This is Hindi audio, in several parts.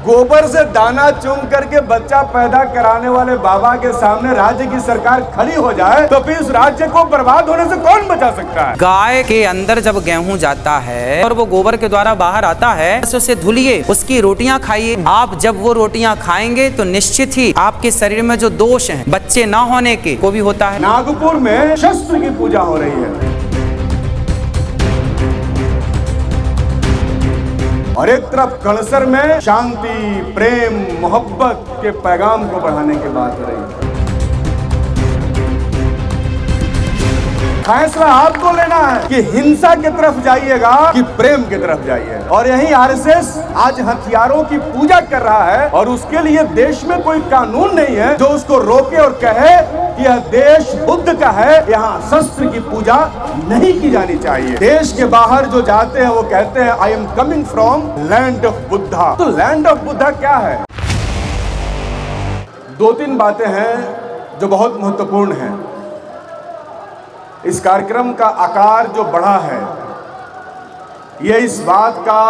गोबर से दाना चुन करके बच्चा पैदा कराने वाले बाबा के सामने राज्य की सरकार खड़ी हो जाए तो फिर उस राज्य को बर्बाद होने से कौन बचा सकता है। गाय के अंदर जब गेहूं जाता है और वो गोबर के द्वारा बाहर आता है तो उसे धुलिए, उसकी रोटियां खाइए। आप जब वो रोटियां खाएंगे तो निश्चित ही आपके शरीर में जो दोष हैं बच्चे ना होने के वो भी होता है। नागपुर में शस्त्र की पूजा हो रही है और एक तरफ कणसर में शांति, प्रेम, मोहब्बत के पैगाम को बढ़ाने की बात हो रही है। फैसला आपको लेना है कि हिंसा की तरफ जाइएगा कि प्रेम की तरफ जाइएगा। और यही आरएसएस आज हथियारों की पूजा कर रहा है और उसके लिए देश में कोई कानून नहीं है जो उसको रोके और कहे कि यह देश बुद्ध का है, यहाँ शस्त्र की पूजा नहीं की जानी चाहिए। देश के बाहर जो जाते हैं वो कहते हैं I am coming from land of Buddha. तो लैंड ऑफ बुद्धा क्या है? दो तीन बातें हैं जो बहुत महत्वपूर्ण हैं। इस कार्यक्रम का आकार जो बढ़ा है यह इस बात का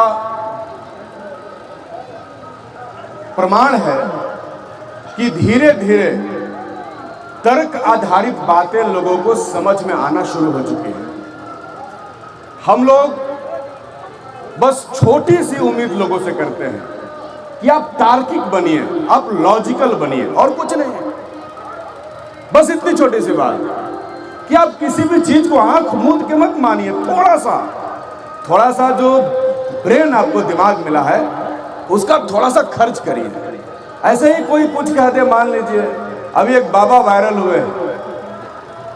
प्रमाण है कि धीरे धीरे तर्क आधारित बातें लोगों को समझ में आना शुरू हो चुकी हैं। हम लोग बस छोटी सी उम्मीद लोगों से करते हैं कि आप तार्किक बनिए, आप लॉजिकल बनिए और कुछ नहीं है। बस इतनी छोटी सी बात कि आप किसी भी चीज को आंख मूंद के मत मानिए। थोड़ा सा जो ब्रेन आपको दिमाग मिला है उसका थोड़ा सा खर्च करिए। ऐसे ही कोई कुछ कह दे, मान लीजिए अभी एक बाबा वायरल हुए,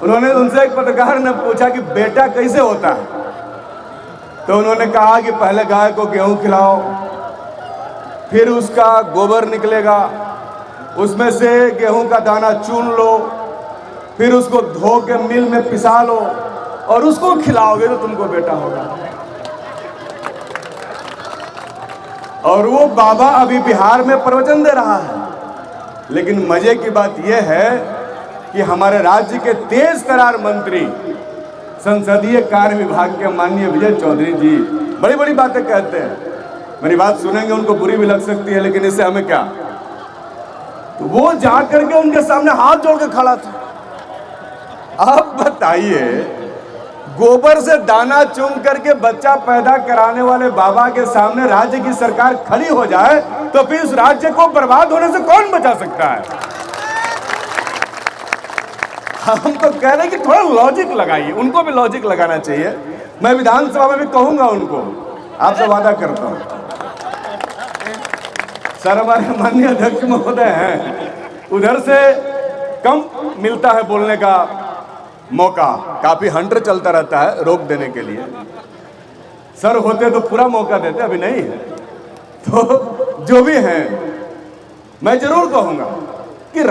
उन्होंने उनसे एक पत्रकार ने पूछा कि बेटा कैसे होता है, तो उन्होंने कहा कि पहले गाय को गेहूं खिलाओ, फिर उसका गोबर निकलेगा, उसमें से गेहूं का दाना चुन लो, फिर उसको धो के मिल में पिसा लो और उसको खिलाओगे तो तुमको बेटा होगा। और वो बाबा अभी बिहार में प्रवचन दे रहा है। लेकिन मजे की बात यह है कि हमारे राज्य के तेज तरार मंत्री संसदीय कार्य विभाग के माननीय विजय चौधरी जी बड़ी बड़ी बातें कहते हैं। मेरी बात सुनेंगे, उनको बुरी भी लग सकती है, लेकिन इससे हमें क्या। तो वो जा करके उनके सामने हाथ जोड़ के खड़ा था। आप बताइए, गोबर से दाना चुन करके बच्चा पैदा कराने वाले बाबा के सामने राज्य की सरकार खड़ी हो जाए तो फिर उस राज्य को बर्बाद होने से कौन बचा सकता है। हम तो कह रहे हैं कि थोड़ा लॉजिक लगाइए, उनको भी लॉजिक लगाना चाहिए। मैं विधानसभा में भी कहूंगा उनको, आपसे वादा करता हूं। सर हमारे माननीय अध्यक्ष महोदय हैं, उधर से कम मिलता है बोलने का मौका, काफी हंटर चलता रहता है रोक देने के लिए। सर होते तो पूरा मौका देते, अभी नहीं है। तो जो भी हैं, मैं जरूर कहूंगा कि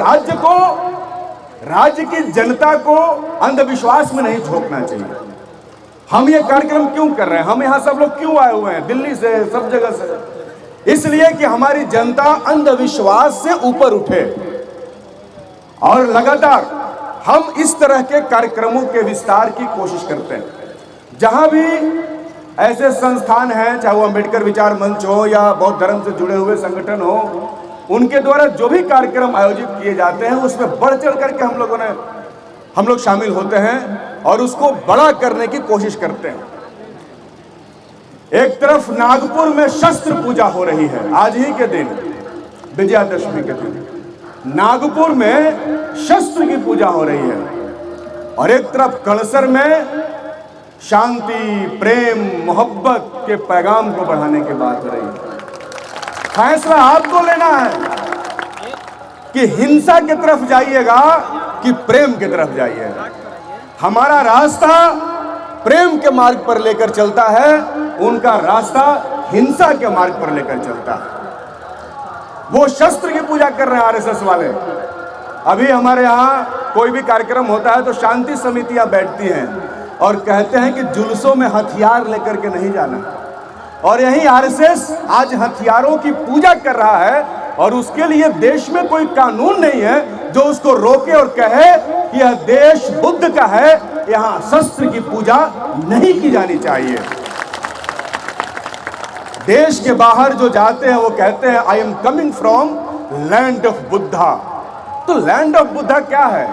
राज्य की जनता को अंधविश्वास में नहीं झोंकना चाहिए। हम ये कार्यक्रम क्यों कर रहे हैं, हम यहाँ सब लोग क्यों आए हुए हैं, दिल्ली से, सब जगह से, इसलिए कि हमारी जनता अंधविश्वास से ऊपर उठे। और लगातार हम इस तरह के कार्यक्रमों के विस्तार की कोशिश करते हैं। जहां भी ऐसे संस्थान हैं, चाहे वो अंबेडकर विचार मंच हो या बौद्ध धर्म से जुड़े हुए संगठन हो, उनके द्वारा जो भी कार्यक्रम आयोजित किए जाते हैं उसमें बढ़ चढ़ करके हम लोग शामिल होते हैं और उसको बड़ा करने की कोशिश करते हैं। एक तरफ नागपुर में शस्त्र पूजा हो रही है, आज ही के दिन, विजयादशमी के दिन नागपुर में शस्त्र की पूजा हो रही है और एक तरफ कणसर में शांति, प्रेम, मोहब्बत के पैगाम को बढ़ाने की बात हो रही है। फैसला आपको लेना है कि हिंसा की तरफ जाइएगा कि प्रेम की तरफ जाइएगा। हमारा रास्ता प्रेम के मार्ग पर लेकर चलता है, उनका रास्ता हिंसा के मार्ग पर लेकर चलता है। वो शस्त्र की पूजा कर रहे हैं आरएसएस वाले। अभी हमारे यहाँ कोई भी कार्यक्रम होता है तो शांति समितियां बैठती हैं और कहते हैं कि जुलूसों में हथियार लेकर के नहीं जाना। और यही आरएसएस आज हथियारों की पूजा कर रहा है और उसके लिए देश में कोई कानून नहीं है जो उसको रोके और कहे कि यह देश बुद्ध का है, यहाँ शस्त्र की पूजा नहीं की जानी चाहिए। देश के बाहर जो जाते हैं वो कहते हैं I am coming from land of Buddha. तो लैंड ऑफ बुद्धा क्या है?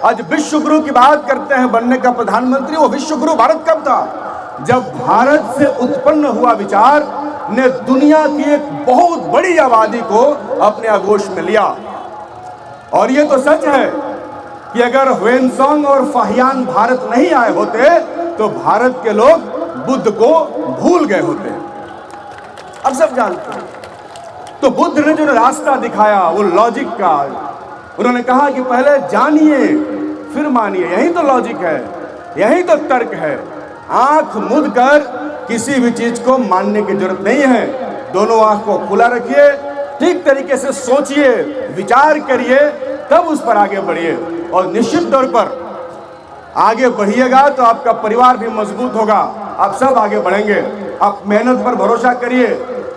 आज विश्व गुरु की बात करते हैं बनने का प्रधानमंत्री, वो विश्व गुरु भारत कब था? जब भारत से उत्पन्न हुआ विचार ने दुनिया की एक बहुत बड़ी आबादी को अपने आगोश में लिया। और ये तो सच है कि अगर ह्वेनसांग और फाहियान भारत नहीं आए होते तो भारत के लोग बुद्ध को भूल गए होते। अब सब जानते हैं। तो बुद्ध ने जो रास्ता दिखाया वो लॉजिक का, उन्होंने कहा कि पहले जानिए फिर मानिए। यही तो लॉजिक है, यही तो तर्क है। आंख मूंद कर किसी भी चीज को मानने की जरूरत नहीं है। दोनों आंख को खुला रखिए, ठीक तरीके से सोचिए, विचार करिए, तब उस पर आगे बढ़िए। और निश्चित तौर पर आगे बढ़िएगा तो आपका परिवार भी मजबूत होगा, आप सब आगे बढ़ेंगे। आप मेहनत पर भरोसा करिए,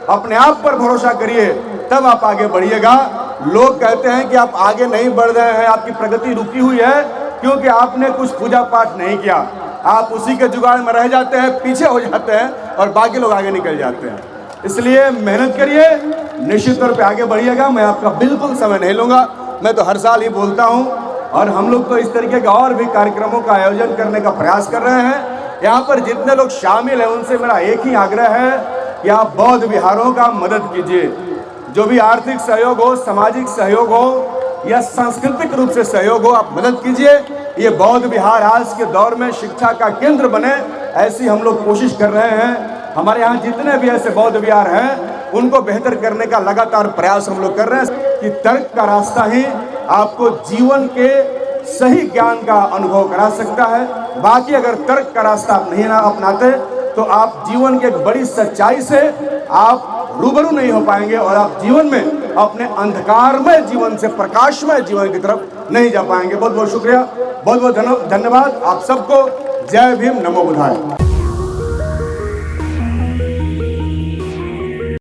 अपने आप पर भरोसा करिए, तब आप आगे बढ़िएगा। लोग कहते हैं कि आप आगे नहीं बढ़ रहे हैं, आपकी प्रगति रुकी हुई है क्योंकि आपने कुछ पूजा पाठ नहीं किया। आप उसी के जुगाड़ में रह जाते हैं, पीछे हो जाते हैं और बाकी लोग आगे निकल जाते हैं। इसलिए मेहनत करिए, निश्चित तौर पे आगे बढ़िएगा। मैं आपका बिल्कुल समय नहीं लूँगा, मैं तो हर साल ही बोलता हूँ और हम लोग तो इस तरीके के और भी कार्यक्रमों का आयोजन करने का प्रयास कर रहे हैं। यहाँ पर जितने लोग शामिल हैं उनसे मेरा एक ही आग्रह है कि आप बौद्ध विहारों का मदद कीजिए। जो भी आर्थिक सहयोग हो, सामाजिक सहयोग हो या सांस्कृतिक रूप से सहयोग हो, आप मदद कीजिए। ये बौद्ध विहार आज के दौर में शिक्षा का केंद्र बने, ऐसी हम लोग कोशिश कर रहे हैं। हमारे यहाँ जितने भी ऐसे बौद्ध विहार हैं उनको बेहतर करने का लगातार प्रयास हम लोग कर रहे हैं कि तर्क का रास्ता ही आपको जीवन के सही ज्ञान का अनुभव करा सकता है। बाकी अगर तर्क का रास्ता आप नहीं अपनाते तो आप जीवन के एक बड़ी सच्चाई से आप रूबरू नहीं हो पाएंगे और आप जीवन में अपने अंधकारमय जीवन से प्रकाशमय जीवन की तरफ नहीं जा पाएंगे। बहुत बहुत शुक्रिया, बहुत बहुत धन्यवाद आप सबको। जय भीम, नमो बुद्धाय।